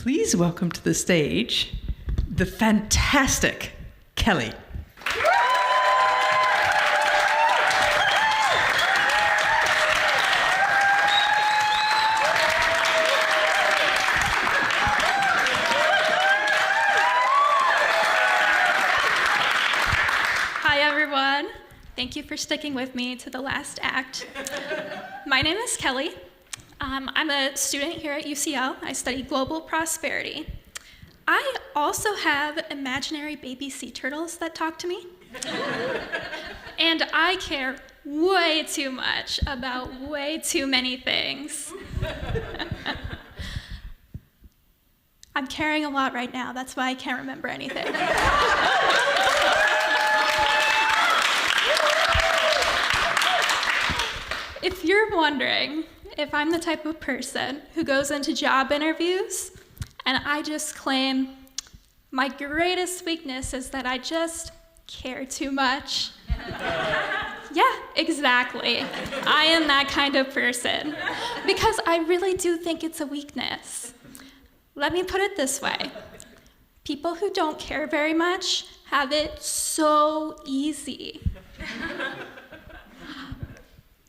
Please welcome to the stage the fantastic Kelly. Hi, everyone. Thank you for sticking with me to the last act. My name is Kelly. I'm a student here at UCL. I study global prosperity. I also have imaginary baby sea turtles that talk to me. And I care way too much about way too many things. I'm caring a lot right now. That's why I can't remember anything. If you're wondering if I'm the type of person who goes into job interviews and I just claim my greatest weakness is that I just care too much. Yeah, exactly. I am that kind of person because I really do think it's a weakness. Let me put it this way. People who don't care very much have it so easy.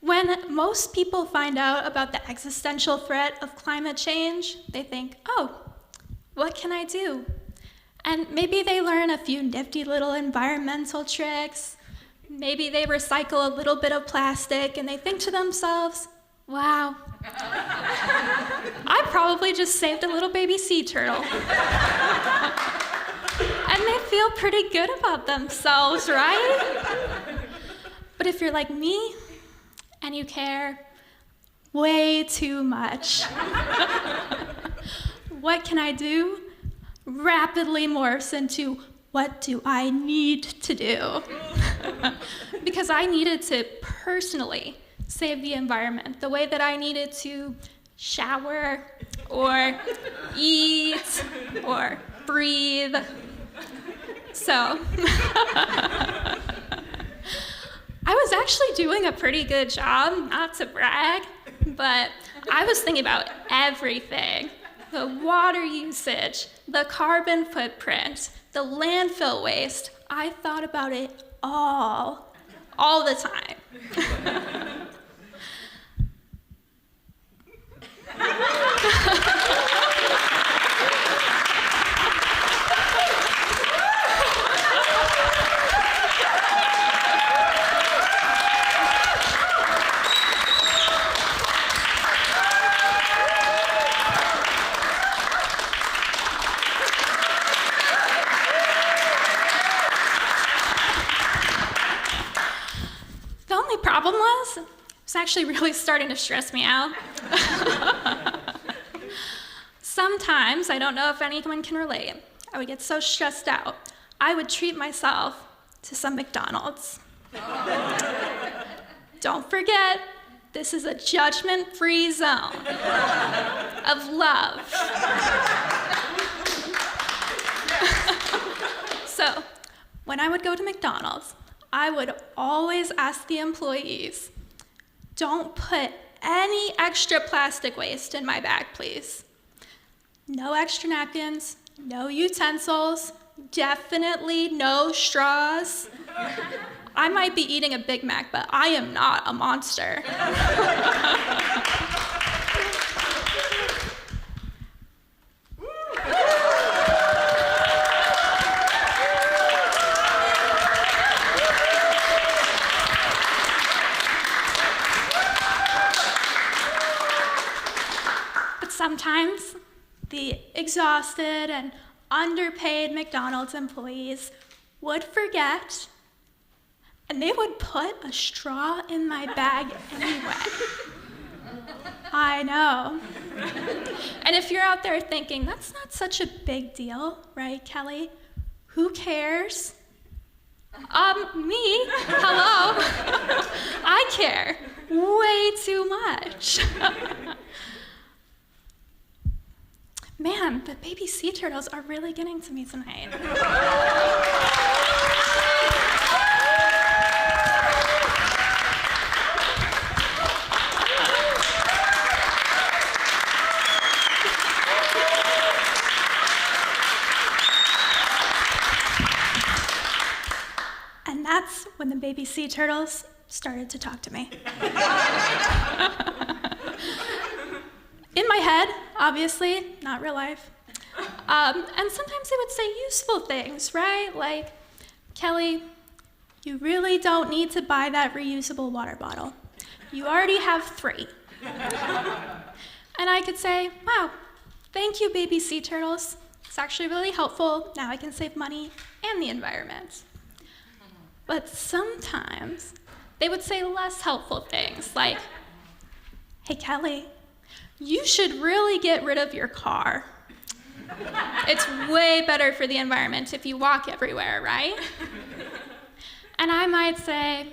When most people find out about the existential threat of climate change, they think, oh, what can I do? And maybe they learn a few nifty little environmental tricks. Maybe they recycle a little bit of plastic and they think to themselves, wow, I probably just saved a little baby sea turtle. And they feel pretty good about themselves, right? But if you're like me, and you care way too much, what can I do? Rapidly morphs into, what do I need to do? Because I needed to personally save the environment the way that I needed to shower, or eat, or breathe. So, I was actually doing a pretty good job, not to brag, but I was thinking about everything. The water usage, the carbon footprint, the landfill waste. I thought about it all the time. Problem was, it was actually really starting to stress me out. Sometimes, I don't know if anyone can relate, I would get so stressed out, I would treat myself to some McDonald's. Don't forget, this is a judgment-free zone of love. So, when I would go to McDonald's, I would always ask the employees, don't put any extra plastic waste in my bag, please. No extra napkins, no utensils, definitely no straws. I might be eating a Big Mac, but I am not a monster. Sometimes the exhausted and underpaid McDonald's employees would forget, and they would put a straw in my bag anyway. I know. And if you're out there thinking, that's not such a big deal, right, Kelly? Who cares? Me? Hello? I care way too much. Man, the baby sea turtles are really getting to me tonight. when the baby sea turtles started to talk to me. In my head, obviously, not real life. And sometimes they would say useful things, right? Like, Kelly, you really don't need to buy that reusable water bottle. You already have 3. And I could say, wow, thank you, baby sea turtles. It's actually really helpful. Now I can save money and the environment. But sometimes they would say less helpful things like, hey, Kelly, you should really get rid of your car. It's way better for the environment if you walk everywhere, right? And I might say,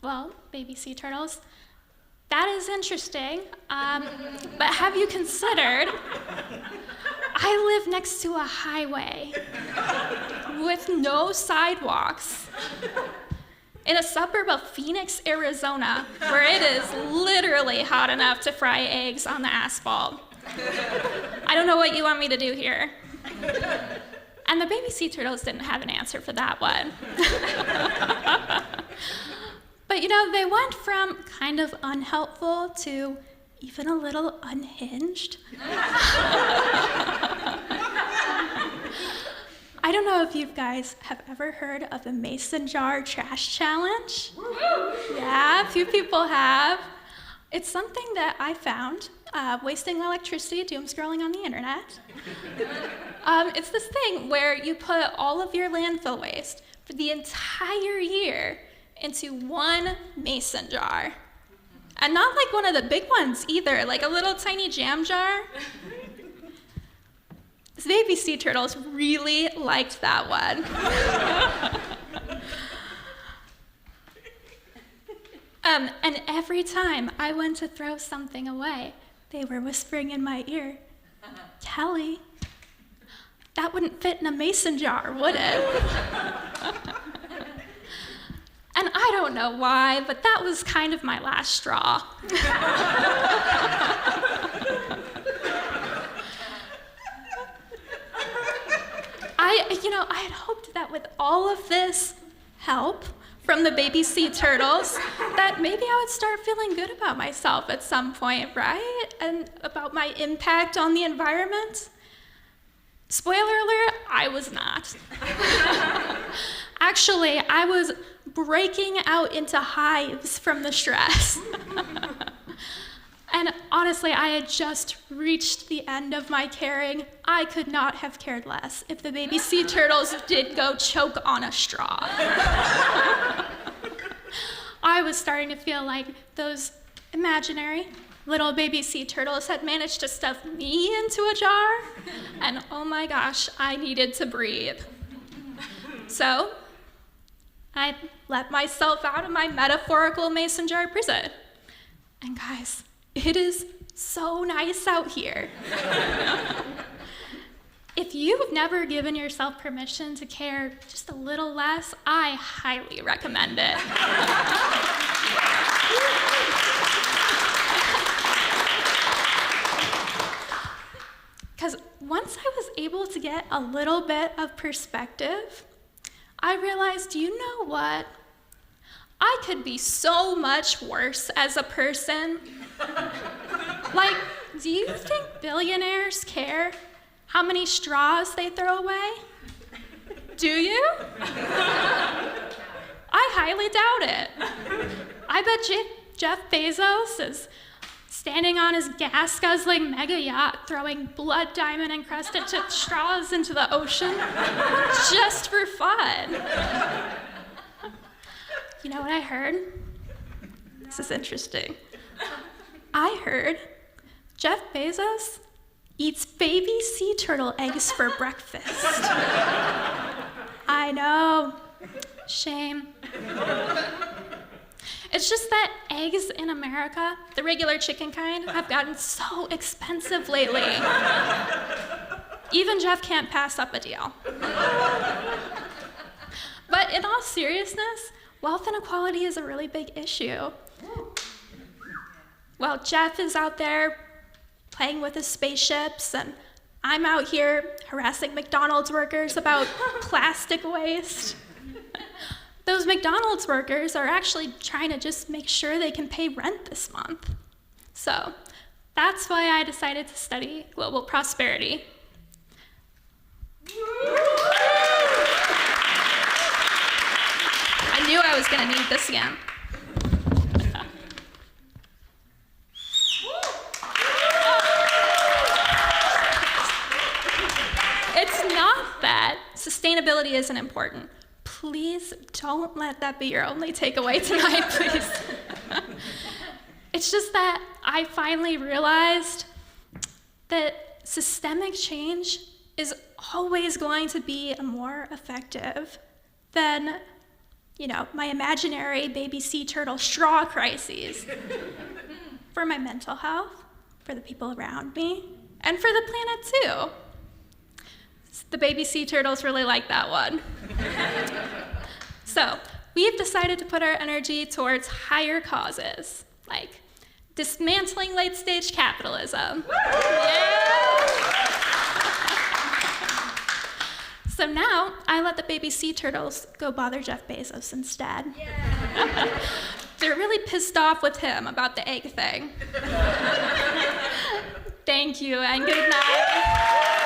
well, baby sea turtles, that is interesting, but have you considered, I live next to a highway with no sidewalks in a suburb of Phoenix, Arizona, where it is literally hot enough to fry eggs on the asphalt. I don't know what you want me to do here. And the baby sea turtles didn't have an answer for that one. But they went from kind of unhelpful to even a little unhinged. I don't know if you guys have ever heard of the mason jar trash challenge. Yeah, a few people have. It's something that I found wasting electricity, doom scrolling on the internet. It's this thing where you put all of your landfill waste for the entire year into one mason jar. And not like one of the big ones either, like a little tiny jam jar. The baby sea turtles really liked that one. And every time I went to throw something away, they were whispering in my ear, Kelly, that wouldn't fit in a mason jar, would it? And I don't know why, but that was kind of my last straw. I had hoped that with all of this help from the baby sea turtles, that maybe I would start feeling good about myself at some point, right? And about my impact on the environment. Spoiler alert, I was not. Actually, I was breaking out into hives from the stress. And honestly, I had just reached the end of my caring. I could not have cared less if the baby sea turtles did go choke on a straw. I was starting to feel like those imaginary little baby sea turtles had managed to stuff me into a jar, and oh my gosh, I needed to breathe. So I let myself out of my metaphorical mason jar prison. And guys, it is so nice out here. If you've never given yourself permission to care just a little less, I highly recommend it. Because once I was able to get a little bit of perspective, I realized, you know what? I could be so much worse as a person. Like, do you think billionaires care how many straws they throw away? Do you? I highly doubt it. I bet Jeff Bezos is standing on his gas-guzzling mega yacht throwing blood diamond encrusted straws into the ocean just for fun. You know what I heard? This is interesting. I heard Jeff Bezos eats baby sea turtle eggs for breakfast. I know. Shame. It's just that eggs in America, the regular chicken kind, have gotten so expensive lately. Even Jeff can't pass up a deal. But in all seriousness, wealth inequality is a really big issue. Well, Jeff is out there playing with his spaceships, and I'm out here harassing McDonald's workers about plastic waste. those McDonald's workers are actually trying to just make sure they can pay rent this month. So that's why I decided to study global prosperity. I knew I was going to need this again. It's not that sustainability isn't important. Please don't let that be your only takeaway tonight, please. It's just that I finally realized that systemic change is always going to be more effective than, my imaginary baby sea turtle straw crises. For my mental health, for the people around me, and for the planet too. The baby sea turtles really like that one. So, we've decided to put our energy towards higher causes, like dismantling late-stage capitalism. Yeah. So now, I let the baby sea turtles go bother Jeff Bezos instead. Yeah. They're really pissed off with him about the egg thing. Thank you, and good night.